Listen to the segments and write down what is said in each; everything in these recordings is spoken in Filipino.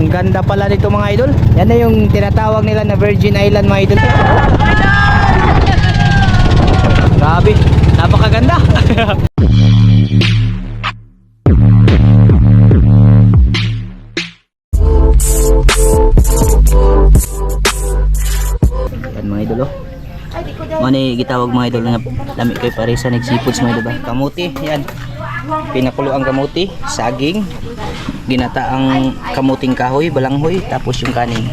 Ang ganda pala nito mga idol. Yan na yung tinatawag nila na Virgin Island mga idol. Grabe, napakaganda. Yan mga idol, oh. Mani gitawag mga idol nga lami kay paresa nag-seafoods mga idol ba. Kamuti, yan. Pinakulo ang kamuti, saging, ginataang kamuting kahoy, balanghoy, tapos yung kanin.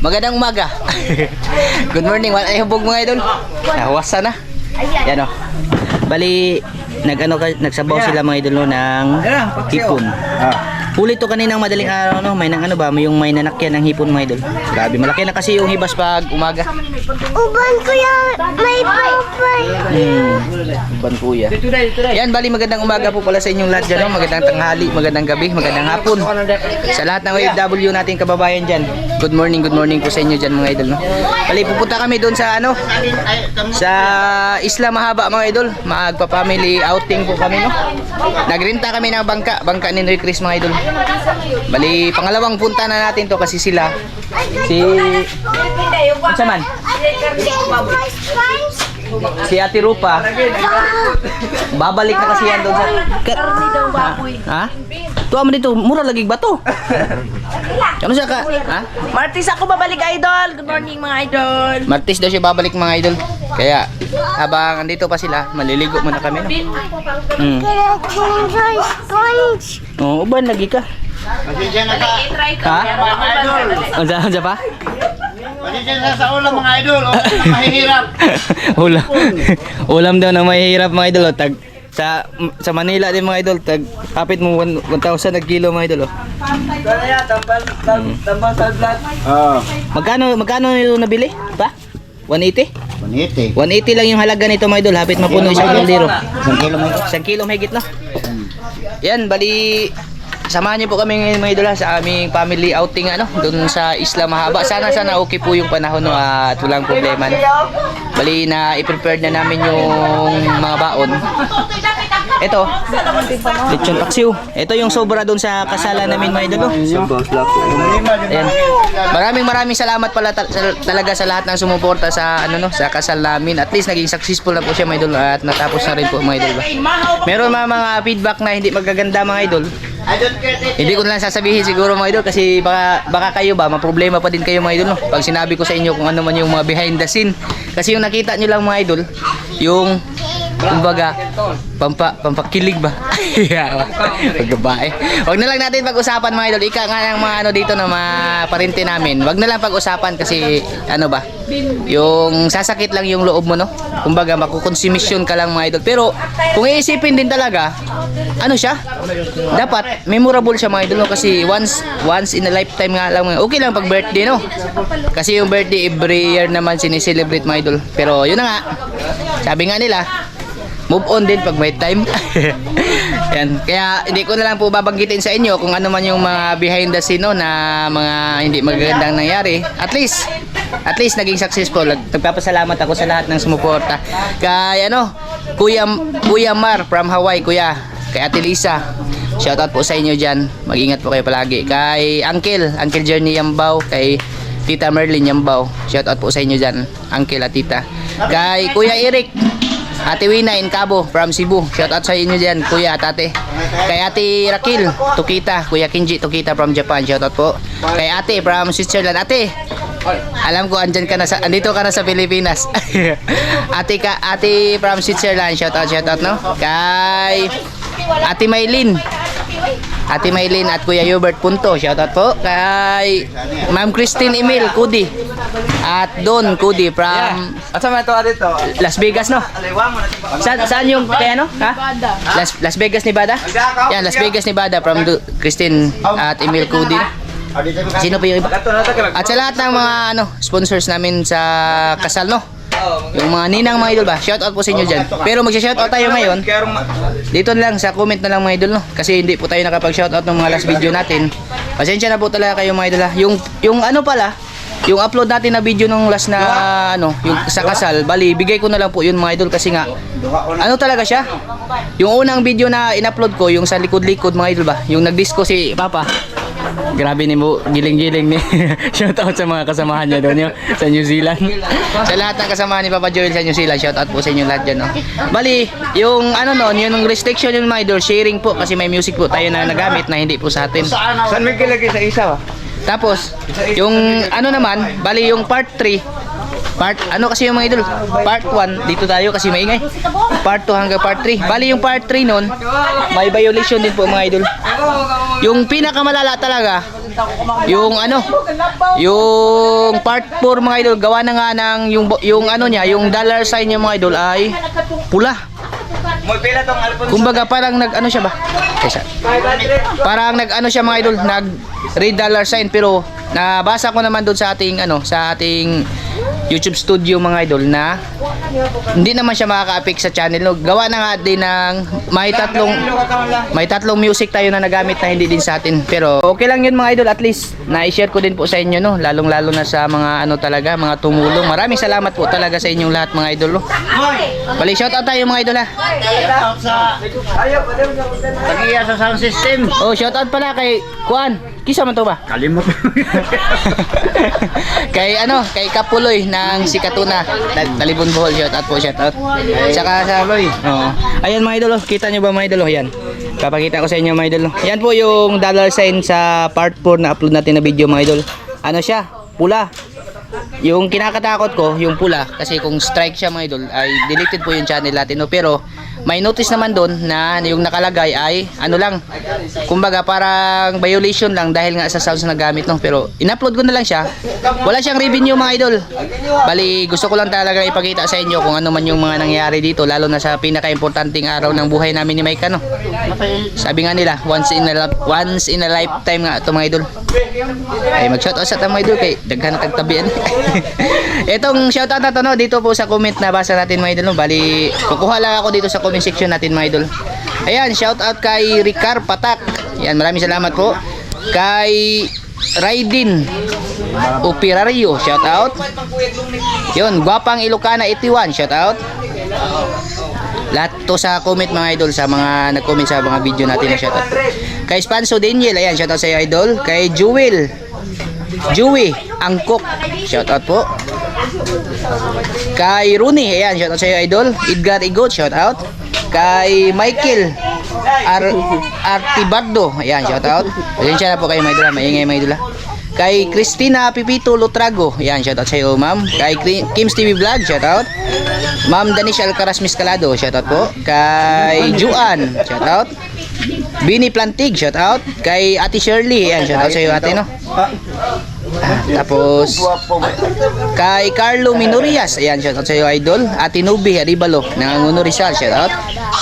Magandang umaga. Good morning, wala ay hubog mga idol. Nahuwasan na. Yan o. Bali, nagsabaw sila mga idol no, ng hipon. Huli to kaninang madaling araw no, may nang ano ba, yung may nanakyan ng hipon mga idol. Grabe, malaki na kasi yung hibas pag umaga. Uban kuya, may papay. Uban kuya. Yan, bali magandang umaga po pala sa inyong lahat dyan no? Magandang tanghali, magandang gabi, magandang hapon. Sa lahat ng OFW nating kababayan dyan. Good morning po sa inyo dyan mga idol no. Bali, pupunta kami doon sa ano, sa Isla Mahaba mga idol. Magpa-family outing po kami no. Nagrenta kami ng bangka ni Noy Chris mga idol. Bali, pangalawang punta na natin to kasi sila si Saman si Ate Rupa babalik na kasi yan doon sa ha? Tuwa mo dito, mura lagi ba to? Ano siya ka? Ha? Martis ako babalik idol. Good morning mga idol. Martis daw siya babalik mga idol. Kaya habang andito pa sila, maliligo muna kami no? Oo, uban lagi ka. Pasensya na sa Ha? mga idol. Ansa pa? Pasensya na sa ulam mga idol. O na mahihirap. Ulam. Ulam daw na mahihirap mga idol. Oh. Tag sa Manila din mga idol, tag kapit mo 1,000 na kilo mga idol. Oh. Tambal sa vlog. Oo. Magkano yung nabili? Pa? 180? 180. 180 lang yung halaga nito mga idol. Hapit mapuno isang kaldero. 1 kilo may. 1 kilo mahigit na. Yan, bali samahan niyo po kami ngayon mga idol sa aming family outing ano, doon sa Isla Mahaba. Sana okay po yung panahon no, at walang problema. No? Bali na i-prepare na namin yung mga baon. Ito, lechon paksiw. Ito yung sobra doon sa kasalan namin mga idol. Ayan. Maraming salamat pala talaga sa lahat ng sumuporta sa ano no, sa kasal namin. At least naging successful na po siya mga idol at natapos na rin po mga idol. Meron mga feedback na hindi magaganda mga idol. Hindi ko na lang sasabihin siguro mga idol kasi baka kayo ba maproblema pa din kayo mga idol no? Pag sinabi ko sa inyo kung ano man yung mga behind the scene. Kasi yung nakita nyo lang mga idol, yung kumbaga pampakilig ba? Pagbabae. Wag na lang natin pag-usapan mga idol. Ika nga ng mga ano dito na mga parente namin. Wag na lang pag-usapan kasi ano ba? Yung sasakit lang yung loob mo no. Kumbaga makukonsumisyon ka lang mga idol. Pero kung iisipin din talaga, ano siya? Dapat memorable siya mga idol no? Kasi once in a lifetime nga lang. Okay lang pag birthday no. Kasi yung birthday every year naman sineselebrate mga idol. Pero yun na nga. Sabi nga nila, move on din pag may time. Yan. Kaya hindi ko na lang po babanggitin sa inyo kung ano man yung mga behind the scene no, na mga hindi magagandang nangyari. At least naging successful. Nagpapasalamat ako sa lahat ng sumuporta. Kay ano, Kuya Mar from Hawaii, kuya. Kay Ate Lisa. Shoutout po sa inyo diyan. Mag-ingat po kayo palagi. Kay Uncle Journey Yambao, kay Tita Merlin Yambao. Shoutout po sa inyo diyan, Uncle at Tita. Kay Kuya Eric, Ate Wina in Cabo from Cebu. Shoutout sa inyo diyan, Kuya at Ate. Kay Ate Rakil Tukita, Kuya Kinji Tukita from Japan. Shoutout po. Kay Ate from Switzerland. Ate, alam ko andito ka na sa Pilipinas. Ate from Switzerland. Shoutout no. Kay Ate Maylin at Kuya Hubert Punto. Shoutout po. Kay Ma'am Christine Emil Kudi at Don Kudi from Las Vegas no. Saan yung kaya no? Ha? Las Vegas, Nevada. Yan, Las Vegas, Nevada from Christine at Emil Kudi. Sino pa yung iba? At sa lahat ng mga sponsors namin sa kasal no. Yung mga ninang mga idol ba, shoutout po sa inyo dyan. Pero magsha-shoutout tayo ngayon dito lang sa comment na lang mga idol no. Kasi hindi po tayo nakapag-shoutout ng mga last video natin. Pasensya na po talaga kayo mga idol ha. Yung ano pala, yung upload natin na video nung last na ano, yung sa kasal, bali bigay ko na lang po yun mga idol kasi nga ano talaga siya. Yung unang video na in-upload ko, yung sa likod-likod mga idol ba, yung nag-disco si Papa. Grabe ni mo, giling-giling ni. Shout out sa mga kasamahan niya doon sa New Zealand. Sa lahat ng kasamahan ni Papa Joel sa New Zealand, shout out po sa inyo lahat dyan. No? Bali, yung ano noon, yung restriction yung mga idol, sharing po kasi may music po tayo na nagamit na hindi po sa atin. Saan may kilagay sa isa ba? Tapos, yung ano naman, bali yung part 3, ano kasi yung mga idol, part 1, dito tayo kasi maingay. Part 2 hanggang part 3. Bali yung part 3 nun, may violation din po mga idol. Yung pinakamalala talaga, yung ano, yung part 4 mga idol, gawa na nga ng yung ano niya, yung dollar sign niya mga idol ay pula. Kumbaga parang nag-ano siya ba? Parang nag-ano siya mga idol, nag-red dollar sign pero nabasa ko naman doon sa ating ano, sa ating YouTube studio mga idol na hindi naman siya makaka-affect sa channel. No? Gawa na nga din ng may tatlong music tayo na nagamit na hindi din sa atin. Pero okay lang yun mga idol, at least na-share ko din po sa inyo no, lalong-lalo na sa mga ano talaga, mga tumulong. Maraming salamat po talaga sa inyong lahat mga idol. No? Bali shout out tayo mga idol ha. Shout out sa tagiya sa sound system. Oh, shout out pala kay Kuan. Kisa man to ba? Kalimot. Kay ano, kay Kapuloy ng Sikatuna, Talibon Bohol, shout out po, shout out. Saka sa Loy. Oo. Ayan mga idol, kita niyo ba mga idol? Yan. Papakita ko sa inyo mga idol. Yan po yung dollar sign sa part 4 na upload natin na video mga idol. Ano siya? Pula. Yung kinakatakot ko, yung pula, kasi kung strike siya mga idol, ay deleted po yung channel natin. No? Pero may notice naman doon na yung nakalagay ay ano lang, kumbaga parang violation lang dahil nga sa sounds na gamit. No? Pero in-upload ko na lang siya. Wala siyang revenue mga idol. Bali, gusto ko lang talaga ipakita sa inyo kung ano man yung mga nangyari dito, lalo na sa pinaka-importanting araw ng buhay namin ni Mike. No? Sabi nga nila, once in a lifetime nga ito mga idol. Ay mag-shoutout sa mga idol kay daghan kagtabian. Etong shoutout na to no, dito po sa comment na basa natin mga idol. No? Bali, kukuha lang ako dito sa comment section natin mga idol. Ayan, shoutout kay Ricar Patak. Yan, maraming salamat po. Kay Raidin Operario, shoutout. Yun, Gwapang Ilocana 81, shoutout. Lahat to sa comment mga idol, sa mga nag-comment sa mga video natin na shoutout. Kay Spanso Daniel, ayan, shoutout sa iyo idol. Kay Joey Angkok, shoutout po. Kay Rooney, ayan, shoutout sa iyo idol. Edgar Igot, shoutout. Kay Michael Artibardo, ayan, shoutout. Pasensya na po kayo mga idol, maingay mga idol. Kay Christina Pipito Lutrago, ayan, shoutout sa iyo ma'am. Kay Kim's TV Vlog, shoutout. Ma'am Danisha Alcaraz Miscalado, shoutout po. Kay Juan, shoutout. Bini Plantig, shoutout. Kay Ate Shirley, ayan, shoutout sa iyo ate no. Tapos kay Carlo Minorias, ayan, shoutout sa iyo idol. Ate Nubi Aribalo ng Rizal, shoutout.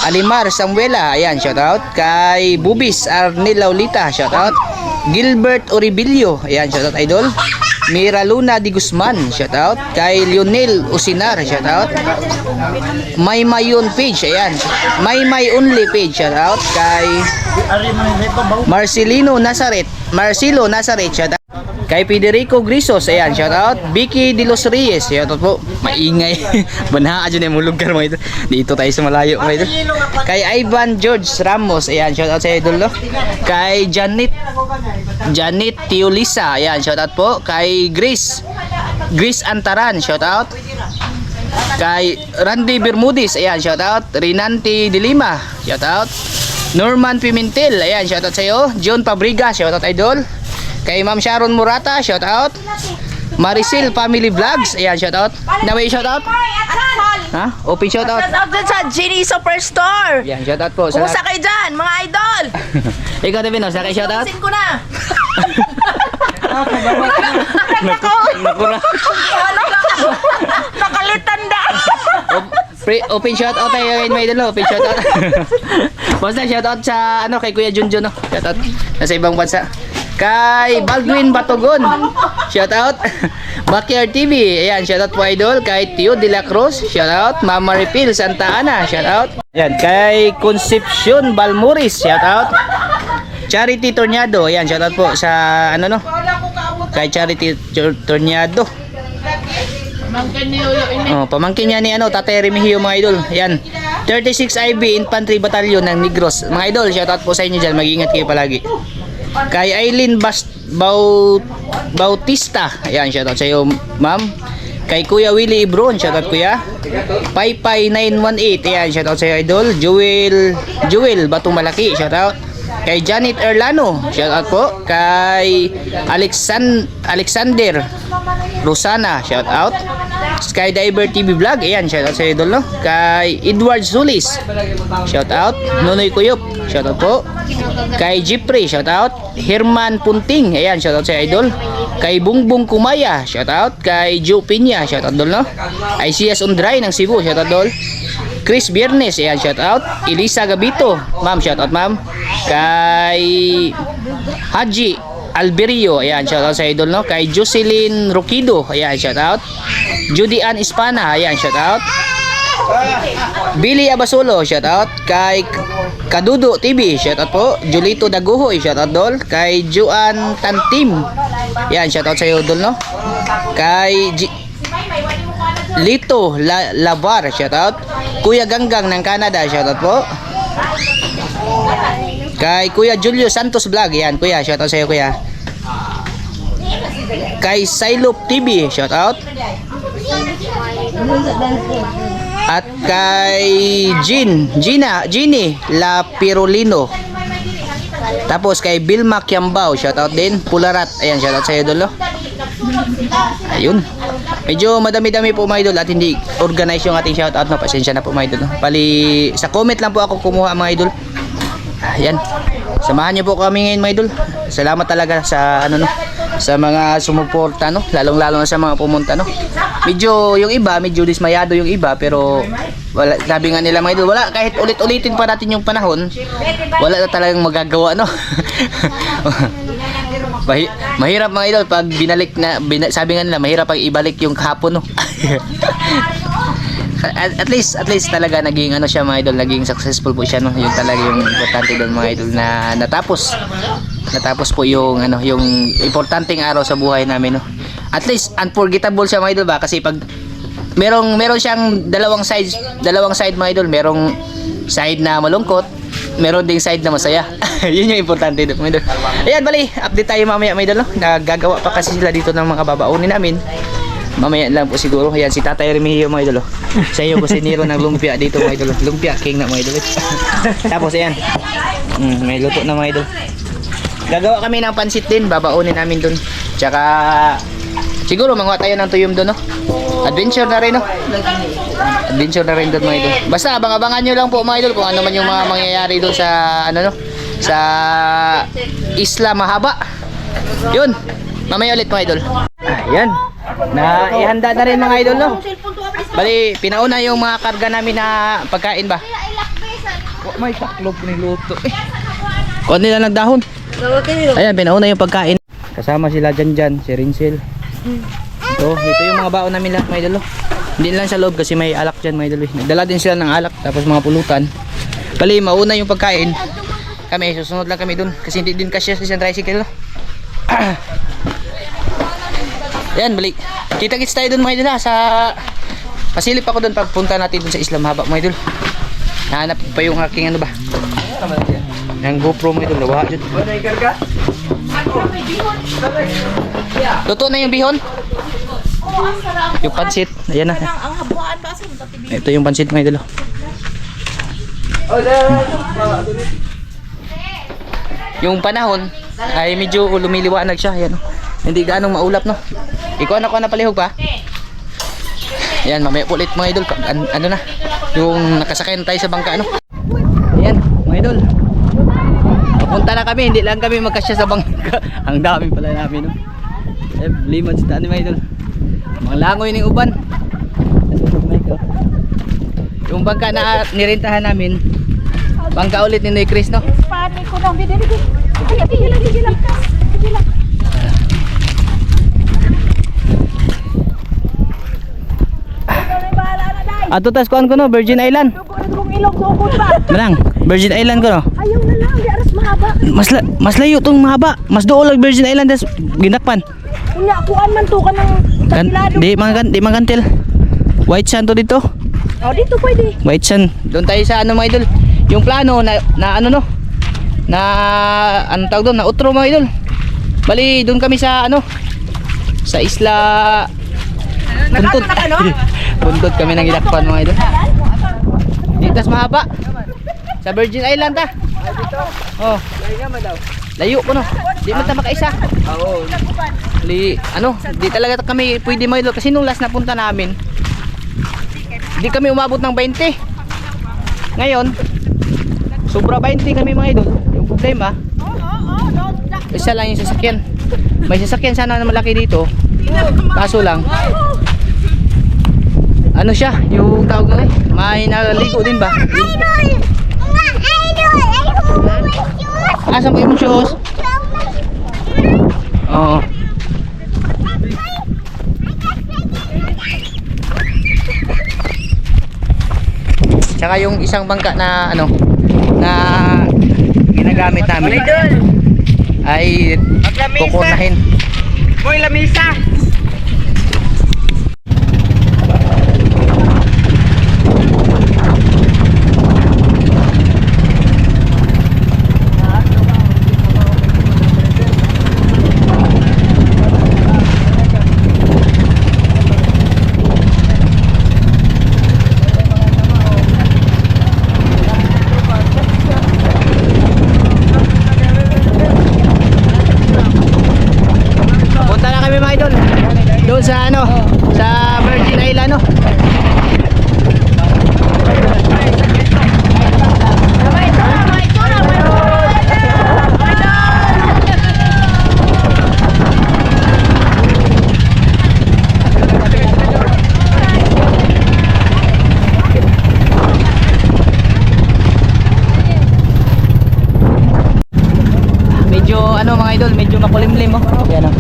Alimar Samuela, ayan, shoutout. Kay Bubis Arnel Laulita, shoutout. Gilbert Oribilio, ayan, shoutout idol. Mira Luna Di Guzman, shoutout. Kay Lionel Usinar, shoutout. May Mayon page, ayan. May only page, shoutout. Kay Marcelo Nazaret, shoutout. Kay Federico Grisos, ayan, shoutout. Vicky De Los Reyes, shoutout po. Maingay. Banhaan dyan yung lugar mga ito. Dito tayo sa malayo mga ito. Kay Ivan George Ramos, ayan, shoutout sa idol no. Kay Janet Tiolisa, ayan, shoutout po. Kay Grace Antaran, shoutout. Kay Randy Bermudez, ayan, shoutout. Rinanti De Lima, shoutout. Norman Pimentel, ayan, shoutout sa iyo. John Pabriga, shoutout idol. Kay Ma'am Sharon Murata, shoutout. Maricel Family Vlogs, ayan, shoutout. Naway shoutout. Ha? Open shoutout. Shoutout din sa Genie Superstore. Ayan, shoutout po. Kumusta kayo dyan, mga idol? Ikaw Devin, sa kay shoutout. Tusin ko na. Nakura. Nakalitanda. Open shoutout tayo ngayon may idol, open shoutout. Basta shoutout sa ano kay Kuya Junjun no. Shoutout nasa ibang bansa. Kay Baldwin Batogon, shoutout. Backyard TV, ayan, shoutout po idol. Kay Tio De La Cruz, shoutout. Mama Refill Santa Ana, shoutout. Ayan, kay Concepcion Balmuris, shoutout. Charity Tornado, ayan, shoutout po sa ano no. Kay Charity Tornado. Oh, pamangkin niya ni ano, Tatay Remigio mga idol. Ayan. 36 IB Infantry Battalion ng Negros. Mga idol, shoutout po sa inyo diyan. Mag-iingat kayo palagi. Kay Aileen Bautista. Ayan, shoutout sa iyo, ma'am. Kay Kuya Willie Ibron, shoutout kuya. Paypay 918, ayan, shoutout sa iyo, idol. Jewel Batong Malaki, shoutout. Kay Janet Erlano, shoutout po. Kay Alexander Rosana, shoutout. Skydiver TV Vlog, ayan, shoutout sa idol, no? Kay Edward Zulis, shoutout. Nonoy Kuyop, shoutout po. Kay Jeffrey, shoutout. Herman Punting, ayan, shoutout sa idol. Kay Bungbong Kumaya, shoutout. Kay Joe Piña, shoutout dol, no? ICS Undray ng Cebu, shoutout dol. Chris Biernes, ayan, shoutout. Elisa Gabito, ma'am, shoutout ma'am. Kay Haji Alberio, ayan, shoutout sa idol, no? Kay Jocelyn Roquido, ayan, shoutout. Judy Ann Ispana, ayan, shoutout. Billy Abasulo, shoutout. Kay Kadudo TV, shoutout po. Julito Daguhoy, shoutout dol. Kay Juan Tantim, ayan, shoutout sa iyo dol, no? Kay Lito Lavar, shoutout. Kuya Ganggang ng Canada, shoutout po. Kay Kuya Julio Santos Vlog, yan kuya, shoutout sa iyo kuya. Kay Silop TV, shoutout. At kay Gini La Pirolino. Tapos kay Bilma Kiambao, shoutout din. Pularat, ayan, shoutout sa iyo dolo. Ayun. Medyo madami-dami po mga idol at hindi organize yung ating shoutout, no. Pasensya na po mga idol, no. Bali sa comment lang po ako kumuha mga idol. Ayan. Samahan niyo po kami ngayon mga idol. Salamat talaga sa ano, no, sa mga sumuporta, no, lalong-lalo na sa mga pumunta, no. Medyo yung iba, medyo dismayado yung iba, pero wala, sabi nga nila mga idol, wala, kahit ulit-ulitin pa natin yung panahon, wala na talagang magagawa, no. Mahirap mga idol pag binalik na, sabi nga nila, mahirap pag ibalik yung kahapon, no. At least talaga naging ano siya mga idol, naging successful po siya, no. Yun talaga yung importante doon mga idol, na natapos po yung ano, yung importanteng araw sa buhay namin, no. At least unforgettable siya mga idol ba, kasi pag merong siyang dalawang side mga idol, merong side na malungkot, meron ding side na masaya. Yun yung importante doon mga idol. Ayan, bali update tayo mamaya mga idol, no. Nagagawa pa kasi sila dito ng mga babaunin namin. Mamaya lang po siguro. Ayan, si Tatay Remigio mga idol, sa iyo kusinero ng lumpia dito mga idol. Lumpia king na mga idol. Tapos ayan, may luto na mga idol. Gagawa kami ng pansit din, babaunin namin dun. Tsaka siguro manguha tayo ng tuyom dun, no. Adventure na rin, no. Adventure na rin dun mga idol. Basta abang-abangan nyo lang po mga idol kung ano man yung mga mangyayari dun sa ano, no, sa Isla Mahaba. Yun, mamaya ulit mga idol. Ayan, na ihanda na rin mga idol, no. Bali, pinauna yung mga karga namin na pagkain ba. May taklop ni luto. Kuha nila nagdahon. Ayan, pinauna yung pagkain. Kasama sila dyan, si Rinsel. Ito yung mga baon namin lahat mga idol, no. Hindi lang sa loob kasi may alak dyan mga idol. Nagdala din sila ng alak, tapos mga pulutan. Bali, mauna yung pagkain. Kami, susunod lang kami dun kasi hindi din kasya sa isang tricycle, no. Ayan, balik. Kita-kits tayo dun mga idol, ha. Pasilip ako dun pagpunta natin dun sa Isla Mahaba mga idol. Nahanap pa yung aking ano ba, ng GoPro mga idol. Nawaha dyan. Luto na yung bihon. Yung pansit, ayan na. Ito yung pansit mga idol. Yung panahon ay medyo lumiliwanag siya, ayan. Hindi ganong maulap, no. Ikaw na palihog pa. Ayan, mamaya ulit mga idol. Ano na, yung nakasakay na tayo sa bangka, ano. Ayan mga idol, papunta na kami, hindi lang kami magkasya sa bangka. Ang dami pala namin, no. Liman sa daan mga idol. Mga langoy ng uban. Yung bangka na nirentahan namin, bangka ulit ni Noy Chris, no. Ato tas kuan ko, no, Virgin Island. Manang, Virgin Island ko, no. Ayaw na lang, di aras mahaba. Mas layo tong mahaba. Mas dool lang Virgin Island das ginakpan. Kunya, kuan man to ka ng kapilado. Di mangantil. White sand to dito. Oh, dito pwede. White sand. Doon tayo sa ano mga idol. Yung plano na ano, no. na ano tawag doon, na utro mga idol. Bali doon kami sa ano, sa isla Buntot. Buntot kami nang gidakpan mga idol. Dito sa mahaba. Sa Virgin Island ta. Oh. Layo ko no. Di man ta makaisa. Oo. Bali ano, di talaga kami pwede mga idol kasi nung last na punta namin, di kami umabot ng 20. Ngayon, sobra 20 kami mga idol. Yung problema, isa lang yung sasakyan. May sasakyan sana na malaki dito. Kaso lang, ano siya, yung tawag na may naligo din ba? Asan mo yung shoes? Oo. Tsaka yung isang bangka na ano, na ginagamit namin ay kukunahin. Boy, lamisa! Punta na kami mga idol doon sa ano, sa Virgin Island no. Medyo ano mga idol, medyo makulimlim oh. Yan oh.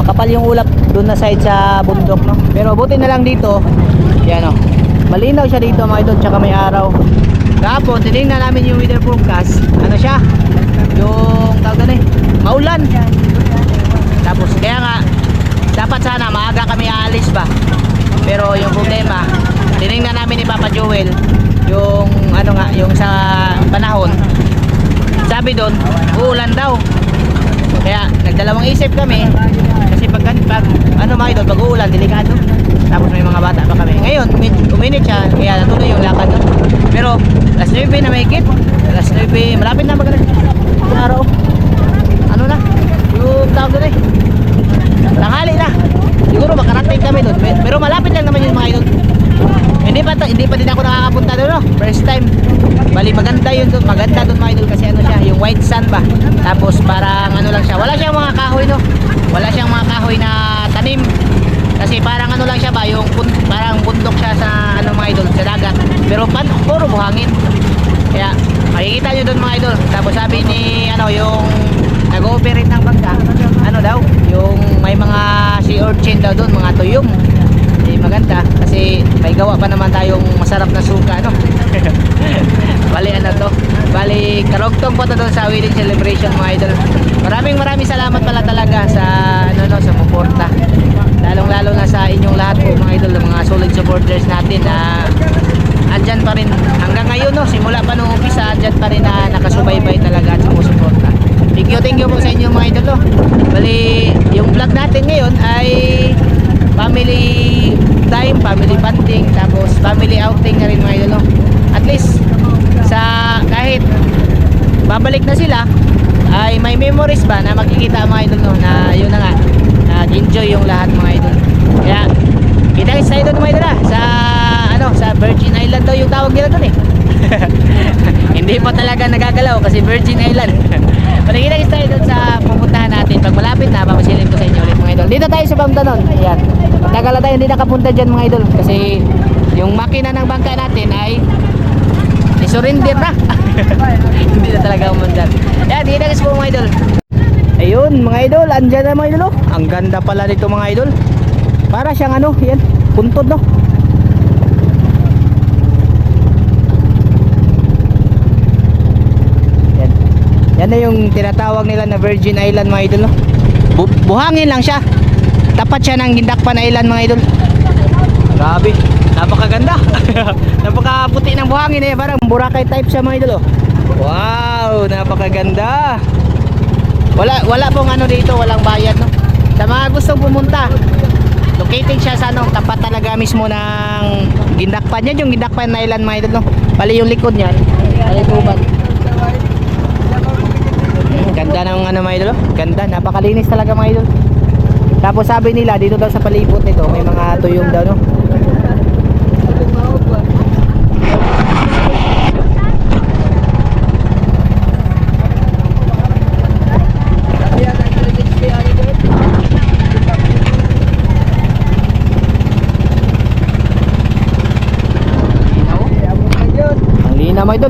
Makapal yung ulap doon na side sa bundok no. Pero buti na lang dito. Yan oh. Malinaw siya dito mga idol, tsaka may araw. Kahapon tinignan namin yung weather forecast. Ano siya? Yung tawag na maulan. Tapos kaya nga dapat sana maaga kami aalis ba. Pero yung problema, tinignan namin ni Papa Joel yung ano nga, yung sa panahon. Sabi doon, uulan daw. Kaya nagdalawang isip kami kasi pag ano mga idol, pag uulan, delikado. Tapos may mga bata pa kami. Ngayon, uminit siya, kaya natuloy yung lakad no? Pero alas 9 na may higit. Alas 9, malapit na maganda yung araw. Ano na? Yung tawag doon tanghali na. Siguro makarating kami doon. Pero malapit lang naman yung mga idol. Hindi pa din ako nakakapunta doon no? First time. Bali maganda yun doon, maganda doon mga idol kasi ano siya, yung white sand ba. Tapos parang ano lang siya, wala siyang mga kahoy no. Wala siyang mga kahoy na tanim. Kasi parang ano lang siya ba, yung parang bundok siya sa ano mga idol, sa dagat. Pero puro buhangin. Kaya makikita nyo doon mga idol. Tapos sabi ni ano yung nag-ooperate ng bangka, ano daw, yung may mga sea urchin daw doon, mga tuyong. Maganda kasi may gawa pa naman tayong masarap na suka no. Bali ano to, bali karugtong po to doon sa wedding celebration mga idol. Maraming salamat pala talaga sa ano no, sa suporta, lalong na sa inyong lahat po mga idol, mga solid supporters natin na andyan pa rin hanggang ngayon no, simula pa nung umpisa andyan pa rin na nakasubaybay talaga at sumusuporta. Thank you po sa inyo mga idol no. Bali yung vlog natin ngayon ay family time, family bonding, tapos family outing na rin mga idol no? At least sa kahit babalik na sila ay may memories ba na makikita mga idol no? Na yun na nga, nag-enjoy yung lahat mga idol. Kaya kita tayo doon mga idol sa ano, sa Virgin Island daw yung tawag nila doon hindi pa talaga nagagalaw kasi Virgin Island. Paligid tayo doon sa pupuntahan natin. Pag malapit na, papasilip ko sa inyo ulit mga idol. Dito tayo sa Bangtanon. Ayan. Tagal na tayo hindi nakapunta dyan mga idol. Kasi yung makina ng bangka natin ay isurrender na. Hindi na talaga umundan. Ayan, dito guys po mga idol. Ayun mga idol, andyan na mga idol. Ang ganda pala nito mga idol. Para siyang ano, yan, puntod no. Yan na yung tinatawag nila na Virgin Island mga idol no? Buhangin lang siya. Tapat siya ng Gindakpan Island mga idol. Grabe, napakaganda. Napakaputi ng buhangin eh, parang Boracay type siya mga idol oh. Wow. Wow, napakaganda. Wala pong ano dito, walang bayad no. Sa mga gustong pumunta, located siya sa ano, tapat talaga mismo ng Gindakpan. Yan yung Gindakpan Island mga idol no. Bali yung likod niyan, bali tuban. Ganda ng ano mga idol, ganda, napakalinis talaga mga idol. Tapos sabi nila dito daw sa palibot nito may mga tuyong daw no. Ang linaw mga idol.